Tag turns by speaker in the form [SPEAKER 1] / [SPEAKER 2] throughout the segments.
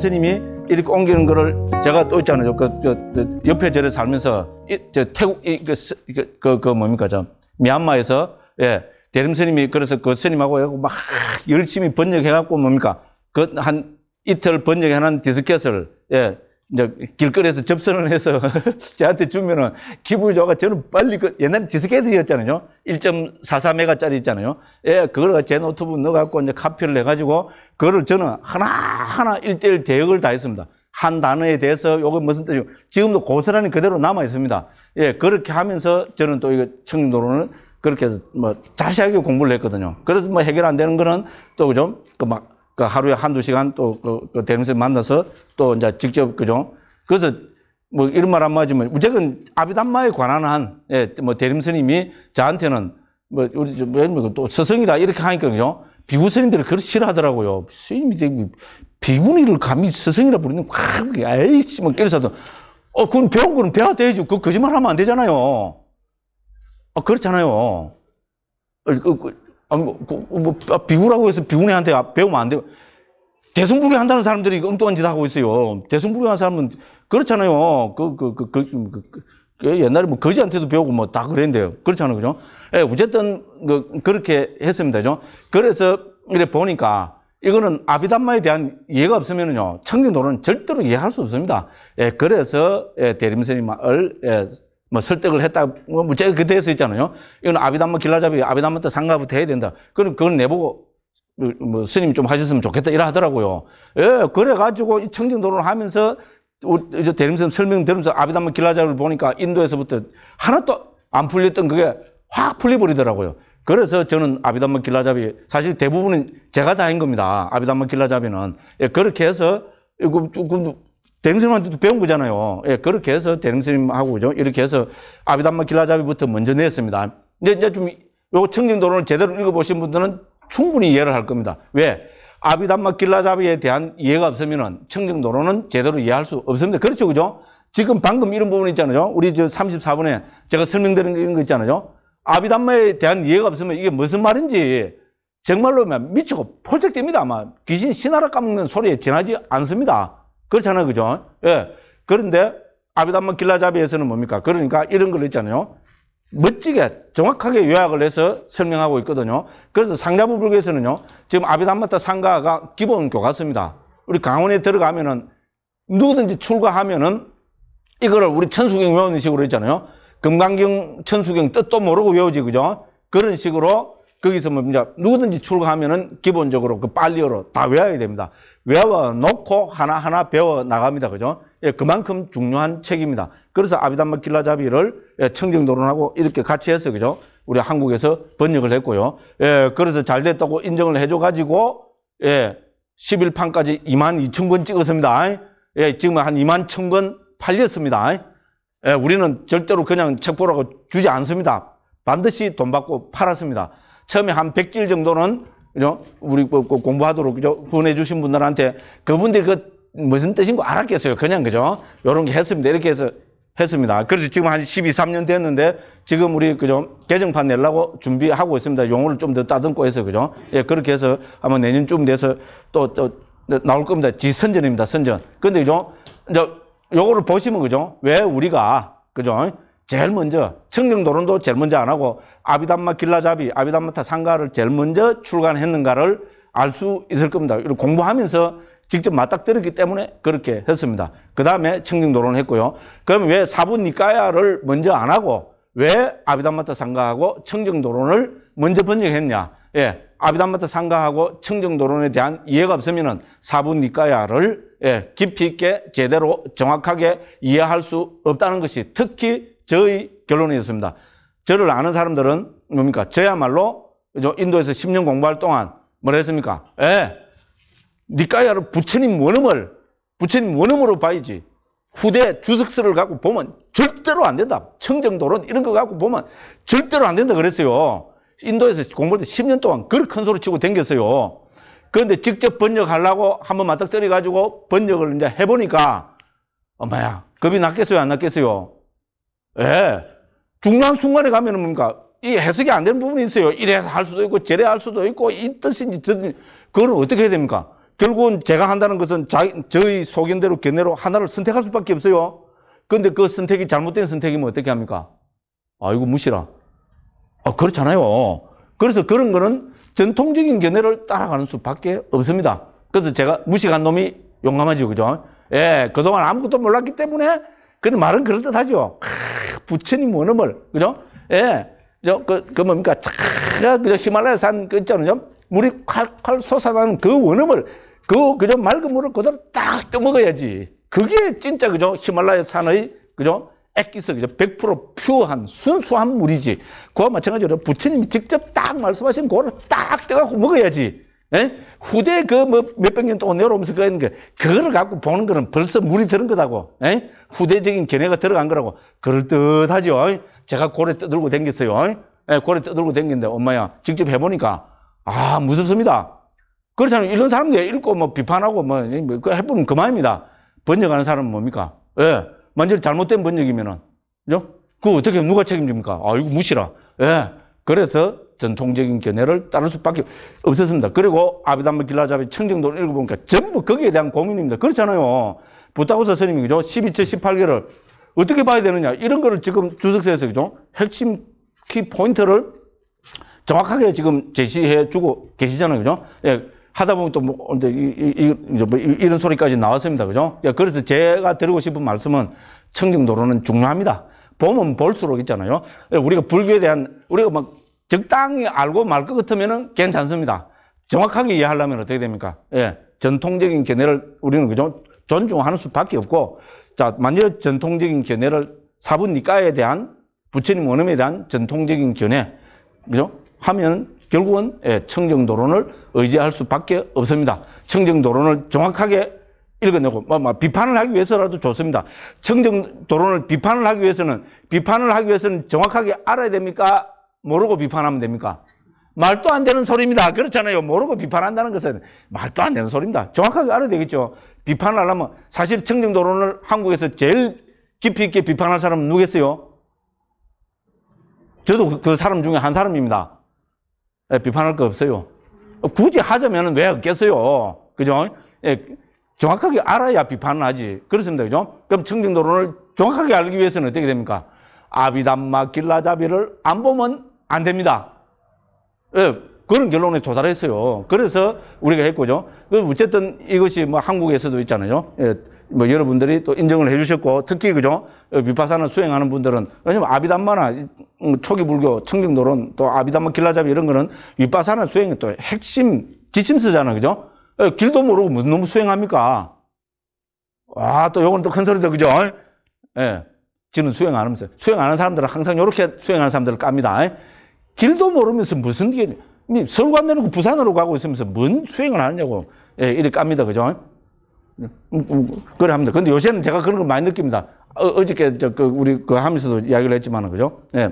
[SPEAKER 1] 스님이 이렇게 옮기는 거를 제가 또 있잖아요. 옆에 절에 살면서 태국 뭡니까 미얀마에서 대림 스님이 그래서 그 스님하고 막 열심히 번역해갖고 뭡니까 한 이틀 번역해놓은 디스켓을 이제 길거리에서 접선을 해서 저한테 주면은 기분이 좋아가 저는 빨리 옛날에 디스켓이었잖아요. 1.44메가짜리 있잖아요. 그걸 제 노트북 넣어갖고 이제 카피를 해가지고 그거를 저는 하나하나 1:1 대역을 다 했습니다. 한 단어에 대해서 요거 무슨 뜻이고 지금도 고스란히 그대로 남아 있습니다. 그렇게 하면서 저는 또 이거 청림도론을 그렇게 해서 자세하게 공부를 했거든요. 그래서 해결 안 되는 거는 또 그죠? 하루에 한두 시간 또 대림스님 만나서 또 이제 직접 그죠? 그래서 이런 말 한마디 하면 무조건 아비담마에 관한 한 대림스님이 저한테는 우리 또 스승이라 이렇게 하니까 그죠? 비구 스님들이 그렇게 싫어하더라고요. 스님이 비구니를 감히 스승이라 부르는 아이씨 그래서도 그건 배운 거는 배워야 되지. 그 거짓말 하면 안 되잖아요. 그렇잖아요. 비구라고 해서 비구니한테 배우면 안 돼요. 대승불교 한다는 사람들이 엉뚱한 짓 하고 있어요. 대승불교 하는 사람은 그렇잖아요. 옛날에 거지한테도 배우고 다 그랬는데요. 그렇잖아요. 그죠? 어쨌든, 그렇게 했습니다. 그죠? 그래서, 이래 보니까, 이거는 아비담마에 대한 이해가 없으면요, 청정도는 절대로 이해할 수 없습니다. 그래서, 대림스님을, 설득을 했다, 제가 그때 했어 있잖아요. 이건 아비담마 길라잡이, 아비담마 때 상가부터 해야 된다. 그건 내보고, 스님 좀 하셨으면 좋겠다, 이래 하더라고요. 그래가지고, 이 청정도를 하면서, 이제 대림스님 설명 들으면서 아비담마 길라잡이를 보니까 인도에서부터 하나도 안 풀렸던 그게 확 풀려버리더라고요. 그래서 저는 아비담마 길라잡이, 사실 대부분은 제가 다 한 겁니다. 아비담마 길라잡이는. 그렇게 해서, 대림스님한테도 배운 거잖아요. 그렇게 해서 대림스님하고 이렇게 해서 아비담마 길라잡이부터 먼저 냈습니다. 근데 이제 좀 요 청정도론을 제대로 읽어보신 분들은 충분히 이해를 할 겁니다. 왜? 아비담마 길라잡이에 대한 이해가 없으면은 청정도론은 제대로 이해할 수 없습니다. 그렇죠, 그죠? 지금 방금 이런 부분 있잖아요. 우리 34번에 제가 설명드린 거 있잖아요. 아비담마에 대한 이해가 없으면 이게 무슨 말인지 정말로 미치고 폴짝됩니다. 아마 귀신 신하라 까먹는 소리에 지나지 않습니다. 그렇잖아요, 그죠? 그런데 아비담마 길라잡이에서는 뭡니까? 그러니까 이런 걸 있잖아요. 멋지게 정확하게 요약을 해서 설명하고 있거든요. 그래서 상자부 불교에서는요, 지금 아비담마타 상가가 기본 교과서입니다. 우리 강원에 들어가면은 누구든지 출가하면은 이거를 우리 천수경 외우는 식으로 있잖아요. 금강경, 천수경 뜻도 모르고 외우지, 그죠? 그런 식으로 거기서 이제 누구든지 출가하면은 기본적으로 그 빨리어로 다 외워야 됩니다. 외워놓고 하나하나 배워 나갑니다. 그죠? 그만큼 중요한 책입니다. 그래서 아비담마 길라잡이를 청정도론하고 이렇게 같이 해서, 그죠? 우리 한국에서 번역을 했고요. 그래서 잘 됐다고 인정을 해줘가지고, 11판까지 22,000권 찍었습니다. 지금 한 21,000권 팔렸습니다. 우리는 절대로 그냥 책 보라고 주지 않습니다. 반드시 돈 받고 팔았습니다. 처음에 한 100질 정도는, 그죠? 우리 공부하도록, 그죠? 후원해 주신 분들한테 그분들이 무슨 뜻인 거 알았겠어요. 그냥, 그죠? 요런 게 했습니다. 이렇게 해서 했습니다. 그래서 지금 한 12, 13년 됐는데 지금 우리, 그죠? 개정판 내려고 준비하고 있습니다. 용어를 좀 더 따듬고 해서, 그죠? 그렇게 해서 아마 내년쯤 돼서 또 나올 겁니다. 지선전입니다. 선전. 근데, 그죠? 이제 요거를 보시면, 그죠? 왜 우리가, 그죠? 제일 먼저, 청정도론도 제일 먼저 안 하고, 아비담마 길라잡이, 아비담마타 상가를 제일 먼저 출간했는가를 알 수 있을 겁니다. 공부하면서 직접 맞닥뜨렸기 때문에 그렇게 했습니다. 그 다음에 청정도론을 했고요. 그럼 왜 사부니까야를 먼저 안 하고, 왜 아비담마타 상가하고 청정도론을 먼저 번역했냐? 아비담마타 상가하고 청정도론에 대한 이해가 없으면은 사부니까야를 깊이 있게 제대로 정확하게 이해할 수 없다는 것이 특히 저의 결론이었습니다. 저를 아는 사람들은 뭡니까? 저야말로 인도에서 10년 공부할 동안 뭐라 했습니까? 니까야를 부처님 원음으로 봐야지. 후대 주석서를 갖고 보면 절대로 안 된다. 청정도론 이런 거 갖고 보면 절대로 안 된다 그랬어요. 인도에서 공부할 때 10년 동안 그렇게 큰 소리 치고 댕겼어요. 그런데 직접 번역하려고 한번 맞닥뜨려가지고 번역을 이제 해보니까 엄마야, 겁이 났겠어요? 안 났겠어요? 중요한 순간에 가면은 뭡니까? 이 해석이 안 되는 부분이 있어요. 이래 할 수도 있고, 저래 할 수도 있고, 이 뜻인지, 그거는 어떻게 해야 됩니까? 결국은 제가 한다는 것은 저희 소견대로 견해로 하나를 선택할 수밖에 없어요. 그런데 그 선택이 잘못된 선택이면 어떻게 합니까? 이거 무시라. 그렇잖아요. 그래서 그런 거는 전통적인 견해를 따라가는 수밖에 없습니다. 그래서 제가 무식한 놈이 용감하죠. 그죠? 예, 그동안 아무것도 몰랐기 때문에, 근데 말은 그럴듯하죠. 부처님 원음을, 그죠? 예, 그 뭡니까? 그저 히말라야 산, 그 있잖아요. 물이 콸콸 솟아나는 그 원음을, 그저 맑은 물을 그대로 딱 떠먹어야지. 그게 진짜, 그죠? 히말라야 산의, 그죠? 액기스, 그죠? 100% 퓨어한, 순수한 물이지. 그와 마찬가지로 부처님이 직접 딱 말씀하신 그거를 딱 떠갖고 먹어야지. 예? 후대 몇백 년 동안 내려오면서 그거를 갖고 보는 거는 벌써 물이 들은 거다고. 예? 후대적인 견해가 들어간 거라고. 그럴듯하죠. 제가 고래 떠들고 댕겼어요. 예, 고래 떠들고 댕겼는데, 엄마야, 직접 해보니까, 무섭습니다. 그렇잖아요. 이런 사람들 읽고 비판하고 해보면 그만입니다. 번역하는 사람은 뭡니까? 예. 완전히 잘못된 번역이면은, 그죠? 그거 어떻게, 누가 책임집니까? 이거 무시라. 예. 그래서 전통적인 견해를 따를 수밖에 없었습니다. 그리고 아비담마 길라잡이 청정도를 읽어보니까 전부 거기에 대한 고민입니다. 그렇잖아요. 부타고사 스님이, 그죠? 12처 18개를 어떻게 봐야 되느냐. 이런 거를 지금 주석서에서, 그죠? 핵심 키 포인트를 정확하게 지금 제시해 주고 계시잖아요. 그죠? 예. 하다 보면 또 이런 소리까지 나왔습니다. 그죠? 그래서 제가 드리고 싶은 말씀은 청정도로는 중요합니다. 보면 볼수록 있잖아요. 우리가 불교에 대한, 우리가 적당히 알고 말 것 같으면은 괜찮습니다. 정확하게 이해하려면 어떻게 됩니까? 예. 전통적인 견해를 우리는, 그죠? 존중하는 수밖에 없고, 자, 만일 전통적인 견해를 사부니까에 대한, 부처님 원음에 대한 전통적인 견해, 그죠? 하면 결국은 청정도론을 의지할 수밖에 없습니다. 청정도론을 정확하게 읽어내고 비판을 하기 위해서라도 좋습니다. 청정도론을 비판을 하기 위해서는 정확하게 알아야 됩니까? 모르고 비판하면 됩니까? 말도 안 되는 소리입니다. 그렇잖아요. 모르고 비판한다는 것은 말도 안 되는 소리입니다. 정확하게 알아야 되겠죠. 비판을 하려면 사실 청정도론을 한국에서 제일 깊이 있게 비판할 사람은 누구겠어요? 저도 그 사람 중에 한 사람입니다. 비판할 거 없어요. 굳이 하자면 왜 없겠어요? 그죠? 정확하게 알아야 비판을 하지. 그렇습니다. 그죠? 그럼 청정도론을 정확하게 알기 위해서는 어떻게 됩니까? 아비담마 길라잡이를 안 보면 안 됩니다. 그런 결론에 도달했어요. 그래서 우리가 했고죠. 어쨌든 이것이 한국에서도 있잖아요. 여러분들이 또 인정을 해주셨고, 특히, 그죠? 비파사나 수행하는 분들은, 왜냐면 아비담마나 초기 불교, 청정도론, 또 아비담마 길라잡이 이런 거는 비파사나 수행의 또 핵심 지침서잖아. 그죠? 길도 모르고 무슨 놈 수행합니까? 또 요건 또 큰 소리다. 그죠? 예. 지금 수행 안 하면서. 수행 안 하는 사람들은 항상 이렇게 수행하는 사람들을 깝니다. 길도 모르면서 무슨, 서울 간다는 부산으로 가고 있으면서 뭔 수행을 하느냐고. 이렇게 깝니다. 그죠? 그래 합니다. 근데 요새는 제가 그런 걸 많이 느낍니다. 어저께 우리 하면서도 이야기를 했지만, 그죠? 예.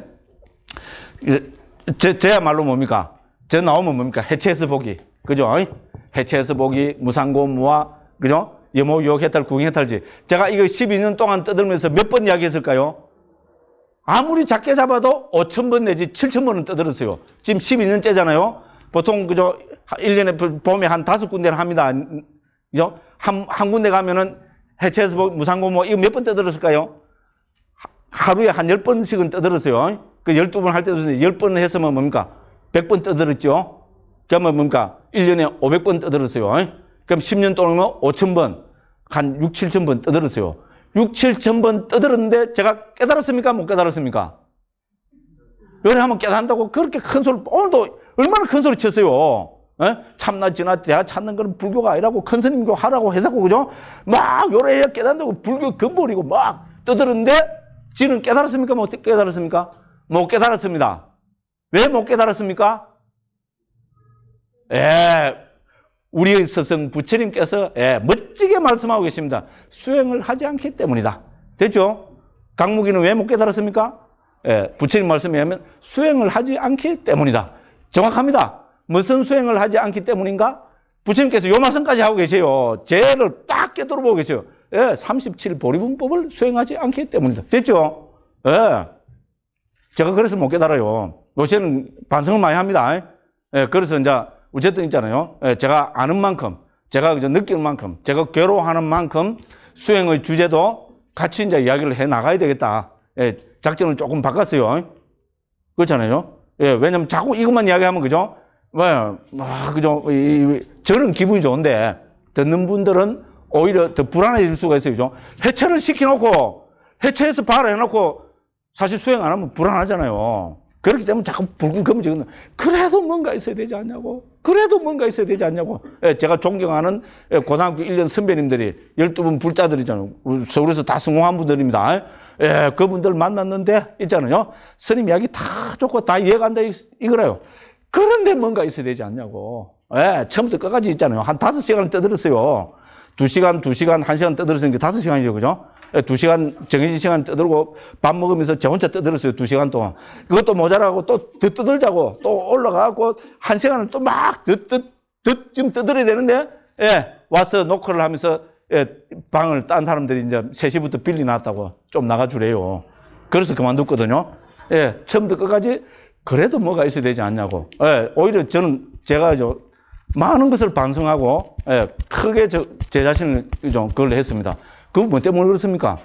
[SPEAKER 1] 제야말로 뭡니까? 저 나오면 뭡니까? 해체해서 보기. 그죠? 해체해서 보기, 무상고무와, 그죠? 여모, 유혹, 해탈, 구경, 해탈지. 제가 이거 12년 동안 떠들면서 몇 번 이야기했을까요? 아무리 작게 잡아도 5,000번 내지 7,000번은 떠들었어요. 지금 12년째잖아요? 보통, 그죠? 1년에 봄에 한 5군데를 합니다. 그죠? 한 군데 가면은 해체해서 보기, 무상고무, 이거 몇 번 떠들었을까요? 하루에 한 10번씩은 떠들었어요. 그 12번 할 때도 10번 했으면 뭡니까? 100번 떠들었죠? 그러면 뭡니까? 1년에 500번 떠들었어요. 그럼 10년 동안이면 5,000번, 한 6, 7,000번 떠들었어요. 6, 7,000번 떠들었는데 제가 깨달았습니까? 못 깨달았습니까? 요래 하면 깨닫는다고 그렇게 큰 소리, 오늘도 얼마나 큰 소리 쳤어요. 참나, 진나, 대하 찾는 건 불교가 아니라고 큰 스님교 하라고 해서고, 그죠? 막 요래 해야 깨닫는다고 불교 근본이고 막 떠들었는데 지는 깨달았습니까? 못 깨달았습니까? 못 깨달았습니다. 왜 못 깨달았습니까? 우리의 스승 부처님께서 멋지게 말씀하고 계십니다. 수행을 하지 않기 때문이다. 됐죠? 강무기는 왜 못 깨달았습니까? 부처님 말씀에 의하면 수행을 하지 않기 때문이다. 정확합니다. 무슨 수행을 하지 않기 때문인가? 부처님께서 요 말씀까지 하고 계세요. 죄를 딱 깨달아보고 계세요. 37보리분법을 수행하지 않기 때문이다. 됐죠? 제가 그래서 못 깨달아요. 요새는 반성을 많이 합니다. 그래서 이제 어쨌든 있잖아요. 제가 아는 만큼 제가 느끼는 만큼, 제가 괴로워하는 만큼 수행의 주제도 같이 이제 이야기를 해 나가야 되겠다. 예, 작전을 조금 바꿨어요. 그렇잖아요. 예, 왜냐면 자꾸 이것만 이야기하면, 그죠? 그죠? 저는 기분이 좋은데, 듣는 분들은 오히려 더 불안해질 수가 있어요. 그죠? 해체를 시켜놓고, 해체해서 바로 해놓고, 사실 수행 안 하면 불안하잖아요. 그렇기 때문에 자꾸 붉은 검을 찍는, 그래도 뭔가 있어야 되지 않냐고. 그래도 뭔가 있어야 되지 않냐고. 예, 제가 존경하는 고등학교 1년 선배님들이 12분 불자들이잖아요. 서울에서 다 성공한 분들입니다. 예, 그분들 만났는데, 있잖아요. 스님 이야기 다 좋고 다 이해가 안 돼, 이거래요. 그런데 뭔가 있어야 되지 않냐고. 예, 처음부터 끝까지 있잖아요. 한 5시간을 떠들었어요. 2시간, 1시간 떠들었으니까 5시간이죠. 그죠? 2시간, 정해진 시간 떠들고 밥 먹으면서 저 혼자 떠들었어요. 2시간 동안. 그것도 모자라고 또 더 떠들자고 또 올라가고 1시간을 또 막 지금 떠들어야 되는데, 예, 와서 노크를 하면서, 예, 방을 딴 사람들이 이제 3시부터 빌려놨다고 좀 나가주래요. 그래서 그만뒀거든요. 예, 처음부터 끝까지 그래도 뭐가 있어야 되지 않냐고. 예, 오히려 제가 많은 것을 반성하고, 예, 크게 제 자신을 좀 그걸 했습니다. 그건 뭐 때문에 그렇습니까?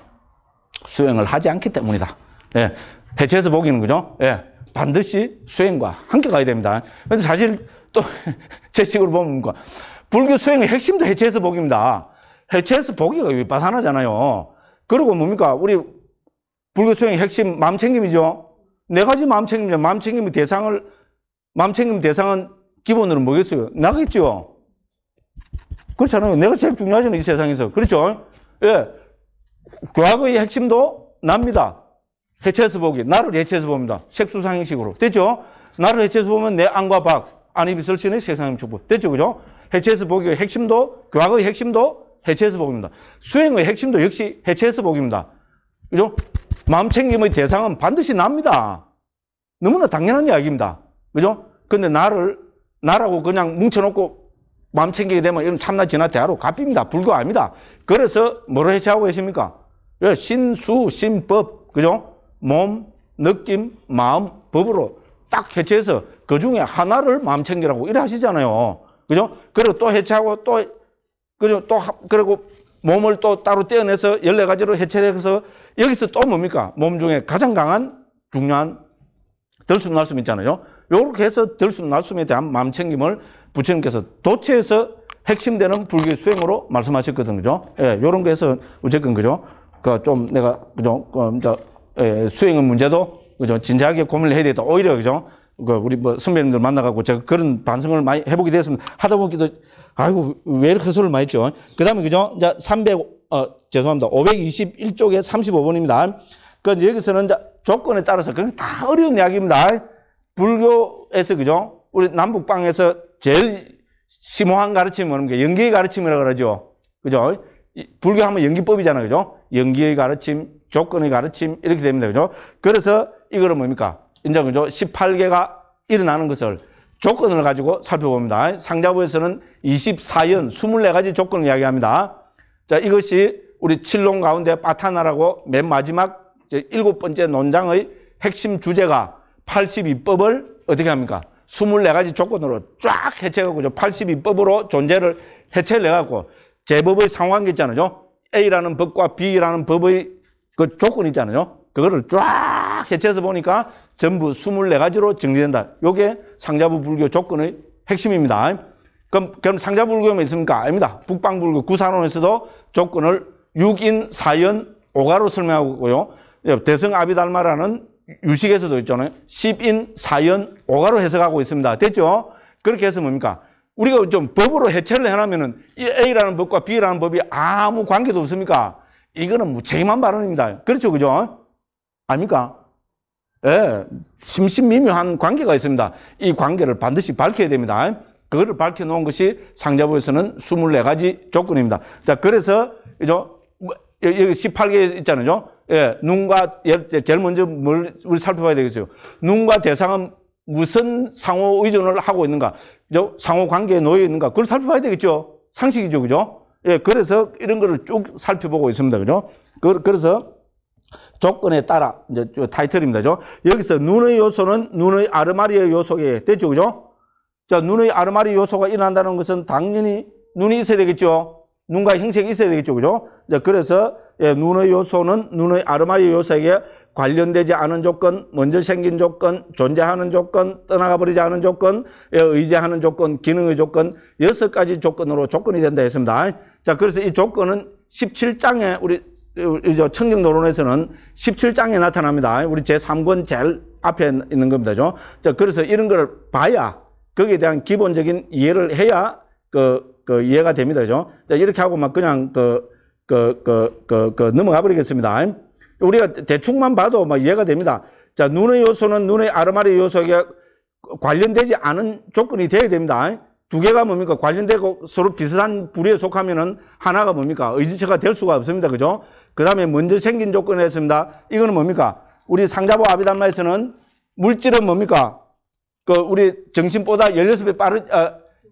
[SPEAKER 1] 수행을 하지 않기 때문이다. 예, 해체해서 보기는, 그죠? 예, 반드시 수행과 함께 가야 됩니다. 그래서 사실 또 제 식으로 보면 불교 수행의 핵심도 해체해서 보기입니다. 해체해서 보기가 위파사나잖아요. 그리고 뭡니까? 우리 불교 수행의 핵심 마음챙김이죠. 4가지 마음챙김이죠. 마음챙김의 대상은 기본으로 뭐겠어요? 나겠죠? 그렇잖아요. 내가 제일 중요하잖아요. 이 세상에서. 그렇죠? 예. 교학의 핵심도 납니다. 해체해서 보기. 나를 해체해서 봅니다. 색수상행식으로. 됐죠? 나를 해체해서 보면 내 안과 밖, 안입이 설신의 세상의 축복. 됐죠? 그죠? 해체해서 보기의 핵심도, 교학의 핵심도 해체해서 보기입니다. 수행의 핵심도 역시 해체해서 보기입니다. 그죠? 마음챙김의 대상은 반드시 납니다. 너무나 당연한 이야기입니다. 그죠? 근데 나라고 그냥 뭉쳐놓고 마음 챙기게 되면 이런 참나 진화 대화로 갚입니다. 불교 아닙니다. 그래서 뭐로 해체하고 계십니까? 신수, 신법, 그죠? 몸, 느낌, 마음, 법으로 딱 해체해서 그 중에 하나를 마음 챙기라고 이래 하시잖아요. 그죠? 그리고 또 해체하고 그리고 몸을 또 따로 떼어내서 14가지로 해체해서 여기서 또 뭡니까? 몸 중에 가장 강한 중요한 들숨날숨 있잖아요. 요렇게 해서 들숨날숨에 대한 마음 챙김을 부처님께서 도체해서 핵심되는 불교 수행으로 말씀하셨거든요. 그죠? 예, 요런 거 해서 어쨌건, 그죠? 좀 내가, 그죠? 수행의 문제도, 그죠? 진지하게 고민을 해야 되겠다. 오히려, 그죠? 우리 선배님들 만나가지고 제가 그런 반성을 많이 해보게 되었습니다. 하다 보기도, 아이고, 왜 이렇게 소리를 많이 했죠? 그 다음에, 그죠? 이제 죄송합니다. 521쪽에 35번입니다. 여기서는 이제 조건에 따라서, 그건 다 어려운 이야기입니다. 불교에서, 그죠? 우리 남북방에서 제일 심오한 가르침이 뭡니까? 연기의 가르침이라고 그러죠. 그죠? 불교 하면 연기법이잖아요. 그죠? 연기의 가르침, 조건의 가르침, 이렇게 됩니다. 그죠? 그래서 이거는 뭡니까? 이제, 그죠? 18개가 일어나는 것을 조건을 가지고 살펴봅니다. 상자부에서는 24연, 24가지 조건을 이야기합니다. 자, 이것이 우리 칠론 가운데 파타나라고 맨 마지막 7번째 논장의 핵심 주제가 82법을 어떻게 합니까? 24가지 조건으로 쫙 해체하고 82법으로 존재를 해체를 해갖고 제법의 상호관계 있잖아요. A라는 법과 B라는 법의 그 조건 있잖아요. 그거를 쫙 해체해서 보니까 전부 24가지로 정리된다. 요게 상자부 불교 조건의 핵심입니다. 그럼 상자부 불교가 있습니까? 아닙니다. 북방불교 구산론에서도 조건을 6인 4연 5가로 설명하고 있고요. 대성 아비달마라는 유식에서도 있잖아요. 10인 4연 5가로 해석하고 있습니다. 됐죠? 그렇게 해서 뭡니까? 우리가 좀 법으로 해체를 해놓으면은 이 A라는 법과 B라는 법이 아무 관계도 없습니까? 이거는 무책임한 발언입니다. 그렇죠? 그죠? 아닙니까? 예, 심신미묘한 관계가 있습니다. 이 관계를 반드시 밝혀야 됩니다. 그거를 밝혀놓은 것이 상자부에서는 24가지 조건입니다. 자, 그래서, 여기 18개 있잖아요. 예, 눈과, 제일 먼저 우리 살펴봐야 되겠어요. 눈과 대상은 무슨 상호 의존을 하고 있는가? 상호 관계에 놓여 있는가? 그걸 살펴봐야 되겠죠. 상식이죠. 그죠? 예, 그래서 이런 거를 쭉 살펴보고 있습니다. 그죠? 그래서 조건에 따라, 이제 타이틀입니다. 그죠? 여기서 눈의 요소는 눈의 아르마리의 요소에 됐죠. 그죠? 자, 눈의 아르마리 요소가 일어난다는 것은 당연히 눈이 있어야 되겠죠. 눈과 형색이 있어야 되겠죠. 그죠? 그래서 예, 눈의 요소는 눈의 아르마리 요소에게 관련되지 않은 조건, 먼저 생긴 조건, 존재하는 조건, 떠나가 버리지 않은 조건, 의지하는 조건, 기능의 조건, 6가지 조건으로 조건이 된다 했습니다. 자, 그래서 이 조건은 17장에 우리 청정도론에서는 17장에 나타납니다. 우리 제3권 제일 앞에 있는 겁니다. 자, 그래서 이런 걸 봐야 거기에 대한 기본적인 이해를 해야 이해가 됩니다. 그죠? 자, 이렇게 하고 막 그냥 넘어가 버리겠습니다. 우리가 대충만 봐도 막 이해가 됩니다. 자, 눈의 요소는 눈의 아르마리 요소에게 관련되지 않은 조건이 되어야 됩니다. 두 개가 뭡니까? 관련되고 서로 비슷한 부류에 속하면은 하나가 뭡니까? 의지처가 될 수가 없습니다. 그죠? 그 다음에 먼저 생긴 조건이 있습니다. 이거는 뭡니까? 우리 상자보 아비담마에서는 물질은 뭡니까? 우리 정신보다 16배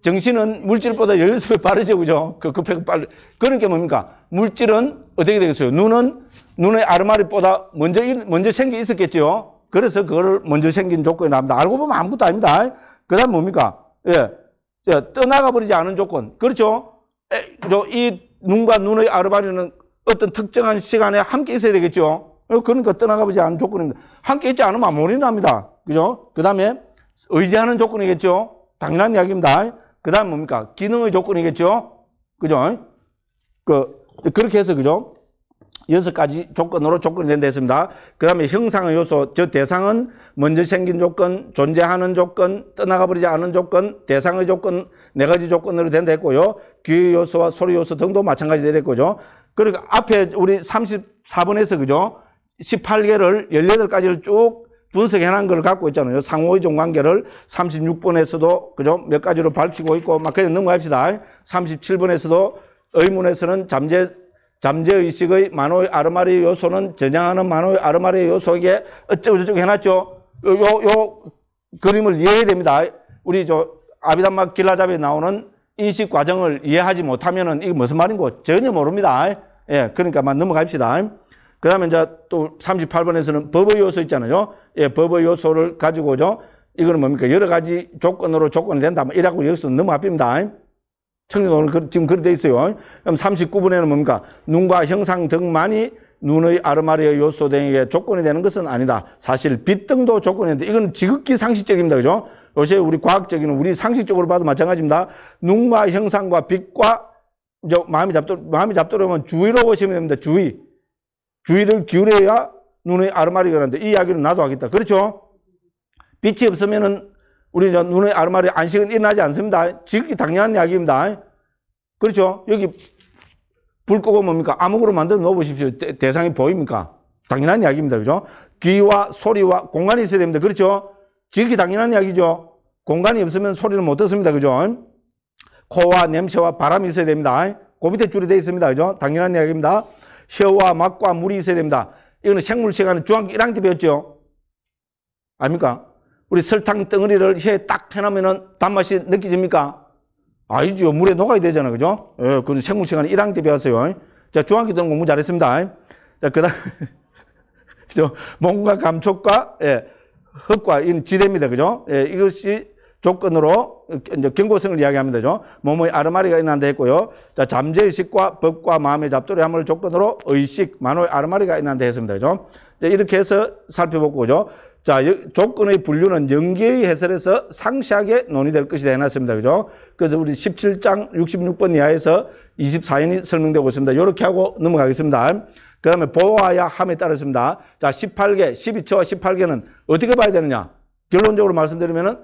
[SPEAKER 1] 정신은 물질보다 16배 빠르죠. 그죠? 급하게 빨리. 그런 게 뭡니까? 물질은 어떻게 되겠어요? 눈은 눈의 아르마리보다 먼저 생겨 있었겠죠. 그래서 그걸 먼저 생긴 조건이 나옵니다. 알고 보면 아무것도 아닙니다. 그 다음 뭡니까? 예. 떠나가 버리지 않은 조건. 그렇죠? 이 눈과 눈의 아르마리는 어떤 특정한 시간에 함께 있어야 되겠죠. 그러니까 떠나가 버리지 않은 조건입니다. 함께 있지 않으면 몰이 납니다. 그죠? 그 다음에 의지하는 조건이겠죠. 당연한 이야기입니다. 그 다음 뭡니까? 기능의 조건이겠죠. 그죠? 그렇게 해서, 그죠? 6가지 조건으로 조건이 된다 했습니다. 그 다음에 형상의 요소, 저 대상은 먼저 생긴 조건, 존재하는 조건, 떠나가 버리지 않은 조건, 대상의 조건, 4가지 조건으로 된다 했고요. 귀의 요소와 소리 요소 등도 마찬가지 되겠죠 그러니까 앞에 우리 34번에서, 그죠? 18개를 18가지를 쭉 분석해 놓은 걸 갖고 있잖아요. 상호의존 관계를 36번에서도, 그죠? 몇 가지로 밝히고 있고, 막 그냥 넘어갑시다. 37번에서도 의문에서는 잠재의식의 만호의 아르마리 요소는 전향하는 만호의 아르마리 요소에게 어쩌고저쩌고 해놨죠. 요 그림을 이해해야 됩니다. 우리 아비담마 길라잡이에 나오는 인식 과정을 이해하지 못하면은 이게 무슨 말인고 전혀 모릅니다. 예, 그러니까 넘어갑시다. 그 다음에 이제 또 38번에서는 법의 요소 있잖아요. 예, 법의 요소를 가지고죠. 이거는 뭡니까? 여러 가지 조건으로 조건이 된다. 이라고 여기서 넘어갑니다. 청정도는 지금 그렇게 돼 있어요. 그럼 39번에는 뭡니까? 눈과 형상 등만이 눈의 아르마리의 요소 등에게 조건이 되는 것은 아니다. 사실 빛 등도 조건이 되는데 이건 지극히 상식적입니다. 그죠? 요새 우리 과학적인, 우리 상식적으로 봐도 마찬가지입니다. 눈과 형상과 빛과 마음이 잡도록하면 주의로 보시면 됩니다. 주의를 기울여야 눈의 아르마리가 나는데 이 이야기는 나도 하겠다. 그렇죠? 빛이 없으면은 우리 눈의 아르마리 안식은 일어나지 않습니다. 지극히 당연한 이야기입니다. 그렇죠? 여기 불 끄고 뭡니까? 암흑으로 만들어 놓으십시오. 대상이 보입니까? 당연한 이야기입니다. 그죠? 귀와 소리와 공간이 있어야 됩니다. 그렇죠? 지극히 당연한 이야기죠. 공간이 없으면 소리를 못 듣습니다. 그죠? 코와 냄새와 바람이 있어야 됩니다. 그 밑에 줄이 되어 있습니다. 그죠? 당연한 이야기입니다. 혀와 맛과 물이 있어야 됩니다. 이거는 생물 시간에 중학교 1학년 때 배웠죠? 아닙니까? 우리 설탕 덩어리를 혀에 딱 해놓으면 단맛이 느껴집니까? 아니죠. 물에 녹아야 되잖아요. 그죠? 예, 그건 생물 시간에 1학년 때 배웠어요. 자, 중학교 때는 공부 잘했습니다. 자, 그 다음, 그죠? 몸과 감촉과, 예, 흙과, 이건 지대입니다. 그죠? 예, 이것이 조건으로 이제 경고성을 이야기합니다. 그죠? 몸의 아르마리가 일어난다 했고요. 자, 잠재의식과 법과 마음의 잡돌이 함을 조건으로 의식, 만호의 아르마리가 일어난다 했습니다. 그죠? 자, 이렇게 해서 살펴보고, 그죠? 자, 조건의 분류는 연계의 해설에서 상세하게 논의될 것이다 해놨습니다. 그죠? 그래서 우리 17장 66번 이하에서 24연이 설명되고 있습니다. 이렇게 하고 넘어가겠습니다. 그 다음에 보아야 함에 따르습니다. 자, 18개, 12처와 18개는 어떻게 봐야 되느냐? 결론적으로 말씀드리면은,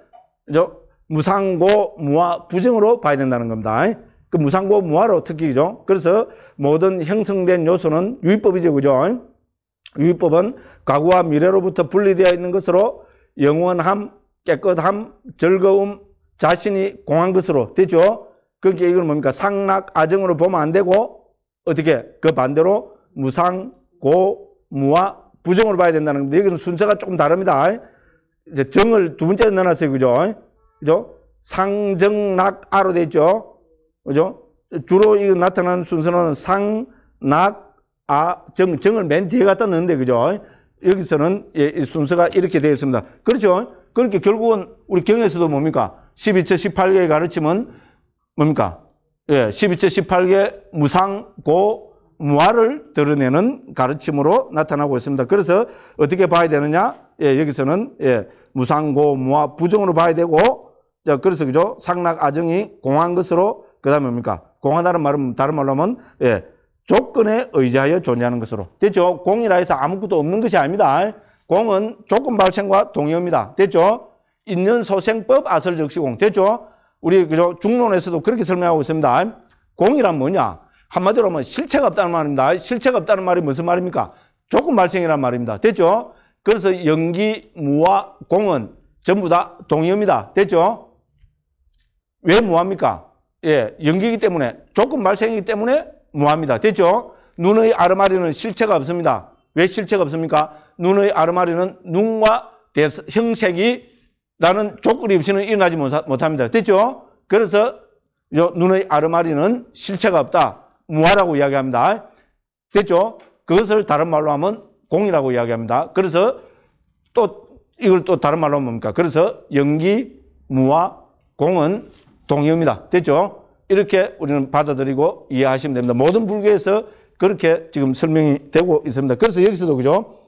[SPEAKER 1] 무상고, 무아, 부정으로 봐야 된다는 겁니다. 그 무상고, 무아로 특히, 그죠? 그래서 모든 형성된 요소는 유의법이죠. 그죠? 유의법은 과거와 미래로부터 분리되어 있는 것으로 영원함, 깨끗함, 즐거움, 자신이 공한 것으로 되죠. 그게 이건 뭡니까? 상락, 아정으로 보면 안 되고 어떻게? 그 반대로 무상, 고, 무아, 부정으로 봐야 된다는 겁니다. 여기는 순서가 조금 다릅니다. 이제 정을 두 번째 넣어놨어요. 그죠? 그죠? 상정락, 아로 되어 있죠. 그죠? 주로 이거 나타나는 순서는 상, 낙, 아, 정을 맨 뒤에 갖다 넣는데, 그죠? 여기서는 이 순서가 이렇게 되어 있습니다. 그렇죠? 그렇게 결국은 우리 경에서도 뭡니까? 12처 18개의 가르침은 뭡니까? 예, 12처 18개 무상고 무아를 드러내는 가르침으로 나타나고 있습니다. 그래서 어떻게 봐야 되느냐? 예, 여기서는 예, 무상고 무아 부정으로 봐야 되고, 자, 그래서 그죠? 상락 아정이 공한 것으로, 그다음에 뭡니까? 공하다는 말은 다른 말로 하면 예, 조건에 의지하여 존재하는 것으로. 됐죠? 공이라 해서 아무것도 없는 것이 아닙니다. 공은 조건 발생과 동의어입니다. 됐죠? 인연소생법 아설적시공. 됐죠? 우리 그죠? 중론에서도 그렇게 설명하고 있습니다. 공이란 뭐냐? 한마디로 하면 실체가 없다는 말입니다. 실체가 없다는 말이 무슨 말입니까? 조건 발생이란 말입니다. 됐죠? 그래서 연기, 무와 공은 전부 다 동의어입니다. 됐죠? 왜 무합니까? 예, 연기이기 때문에, 조건 발생이기 때문에 무합니다. 됐죠? 눈의 아르마리는 실체가 없습니다. 왜 실체가 없습니까? 눈의 아르마리는 눈과 형색이 라는 조건이 없이는 일어나지 못합니다. 됐죠? 그래서 눈의 아르마리는 실체가 없다. 무아라고 이야기합니다. 됐죠? 그것을 다른 말로 하면 공이라고 이야기합니다. 그래서 또 이걸 또 다른 말로 하면 뭡니까? 그래서 연기, 무아, 공은 동의어입니다. 됐죠? 이렇게 우리는 받아들이고 이해하시면 됩니다. 모든 불교에서 그렇게 지금 설명이 되고 있습니다. 그래서 여기서도 그죠?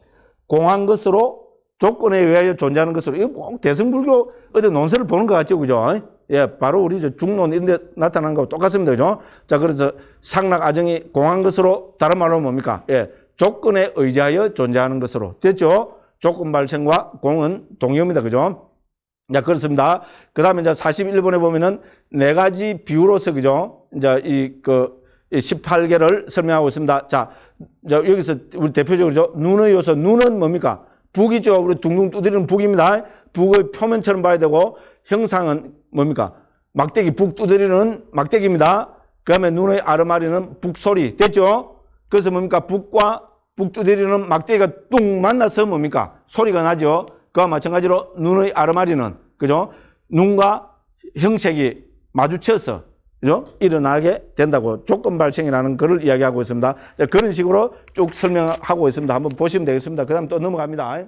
[SPEAKER 1] 공한 것으로 조건에 의하여 존재하는 것으로, 이거 꼭 대승불교 어디 논설을 보는 것 같죠, 그죠? 예, 바로 우리 중론 이런 데 나타나는 거하고 똑같습니다, 그죠? 자, 그래서 상락 아정이 공한 것으로, 다른 말로 뭡니까? 예, 조건에 의지하여 존재하는 것으로. 됐죠? 조건 발생과 공은 동의어입니다, 그죠? 자, 그렇습니다. 그 다음에 이제 41번에 보면은 네 가지 비유로서, 그죠? 이제 18개를 설명하고 있습니다. 자, 여기서 우리 대표적으로 눈의 요소, 눈은 뭡니까? 북이죠. 우리 둥둥 두드리는 북입니다. 북의 표면처럼 봐야 되고, 형상은 뭡니까? 막대기, 북 두드리는 막대기입니다. 그 다음에 눈의 아르마리는 북소리. 됐죠? 그래서 뭡니까? 북과 북 두드리는 막대기가 뚱 만나서 뭡니까? 소리가 나죠. 그와 마찬가지로 눈의 아르마리는, 그죠? 눈과 형색이 마주쳐서, 그죠? 일어나게 된다고, 조건 발생이라는 것을 이야기하고 있습니다. 그런 식으로 쭉 설명하고 있습니다. 한번 보시면 되겠습니다. 그 다음 또 넘어갑니다.